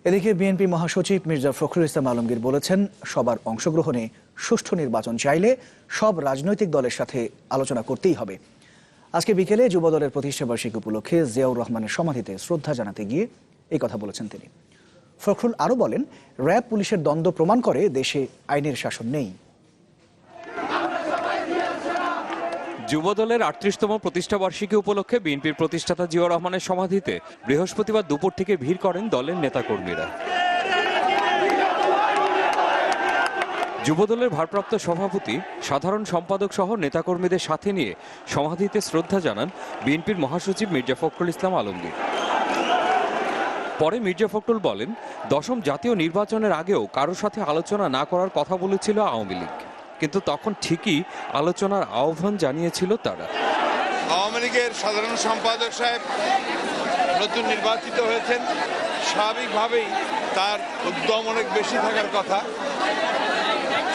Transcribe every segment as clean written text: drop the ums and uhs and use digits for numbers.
এদিকে বিএনপি মহাসচিব মির্জা ফখরুল ইসলাম আলমগীর বলেছেন, সবার অংশগ্রহণে সুষ্ঠু নির্বাচন চাইলে সব রাজনৈতিক দলের সাথে আলোচনা করতেই হবে। আজকে বিকেলে যুবদলের প্রতিষ্ঠাবার্ষিকী উপলক্ষে জিয়াউর রহমানের সমাধিতে শ্রদ্ধা জানাতে গিয়ে এই কথা বলেছেন তিনি। ফখরুল আরও বলেন, র্যাব পুলিশের দ্বন্দ্ব প্রমাণ করে দেশে আইনের শাসন নেই। যুবদলের ৩৮তম প্রতিষ্ঠাবার্ষিকী উপলক্ষে বিএনপির প্রতিষ্ঠাতা জিয়াউর রহমানের সমাধিতে বৃহস্পতিবার দুপুর থেকে ভিড় করেন দলের নেতাকর্মীরা। যুবদলের ভারপ্রাপ্ত সভাপতি, সাধারণ সম্পাদক সহ নেতাকর্মীদের সাথে নিয়ে সমাধিতে শ্রদ্ধা জানান বিএনপির মহাসচিব মির্জা ফখরুল ইসলাম আলমগীর। পরে মির্জা ফখরুল বলেন, দশম জাতীয় নির্বাচনের আগেও কারোর সাথে আলোচনা না করার কথা বলেছিল আওয়ামী লীগ, কিন্তু তখন ঠিকই আলোচনার আহ্বান জানিয়েছিল তারা। আওয়ামী লীগের সাধারণ সম্পাদক সাহেব নতুন নির্বাচিত হয়েছেন, স্বাভাবিকভাবেই তার উদ্যম অনেক বেশি থাকার কথা,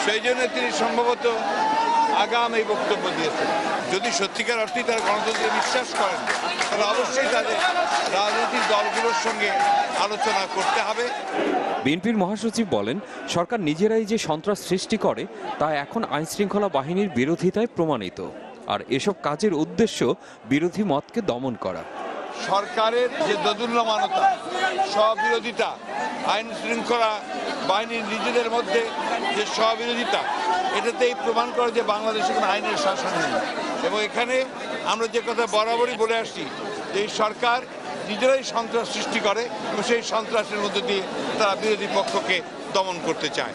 সেই জন্য তিনি সম্ভবত আগাম এই বক্তব্য দিয়েছেন। যদি সত্যিকার অর্থেই তারা গণতন্ত্রে বিশ্বাস করেন, তাহলে অবশ্যই তাদের রাজনৈতিক দলগুলোর সঙ্গে আলোচনা করতে হবে। বিএনপির মহাসচিব বলেন, সরকার নিজেরাই যে সন্ত্রাস সৃষ্টি করে তা এখন আইনশৃঙ্খলা বাহিনীর বিরোধিতায় প্রমাণিত, আর এসব কাজের উদ্দেশ্য বিরোধী মতকে দমন করা। সরকারের যে দোদুল্যমানতা, স্ববিরোধিতা, আইন শৃঙ্খলা বাহিনীর নিজেদের মধ্যে যে স্ববিরোধিতা, এটাতেই প্রমাণ করে যে বাংলাদেশে কোনো আইনের শাসন নেই। এবং এখানে আমরা যে কথা বরাবরই বলে আসছি, যে এই সরকার নিজেরাই সন্ত্রাস সৃষ্টি করে এবং সেই সন্ত্রাসের মধ্যে দিয়ে তারা বিরোধী পক্ষকে দমন করতে চায়।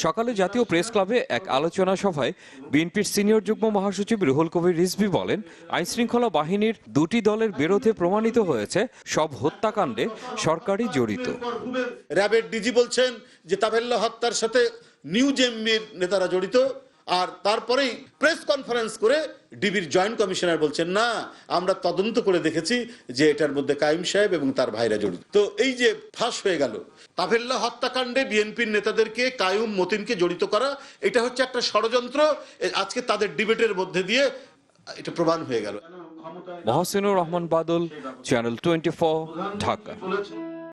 সকালে জাতীয় প্রেস ক্লাবে এক আলোচনা সভায় বিএনপির সিনিয়র যুগ্ম মহাসচিব রুহুল কবির রিজভী বলেন, আইনশৃঙ্খলা বাহিনীর দুটি দলের বিরুদ্ধে প্রমাণিত হয়েছে সব হত্যাকাণ্ডে সরকারই জড়িত। র্যাবের ডিজি বলছেন যে তাবেল্লা হত্যার সাথে নিউ জেএমবির নেতারা জড়িত, আর তারপরেই প্রেস কনফারেন্স করে ডিবির জয়েন্ট কমিশনার বলছেন, না আমরা তদন্ত করে দেখেছি যে এটার মধ্যে কাইম সাহেব এবং তার ভাইরা জড়িত। তো এই যে ফাঁস হয়ে গেল, তাভেল্লা হত্যাকাণ্ডে বিএনপির নেতাদেরকে, কায়ুম মতিনকে জড়িত করা, এটা হচ্ছে একটা ষড়যন্ত্র। আজকে তাদের ডিবেটের মধ্যে দিয়ে এটা প্রমাণ হয়ে গেল। মহসিনুর রহমান বাদল, চ্যানেল 24, ঢাকা।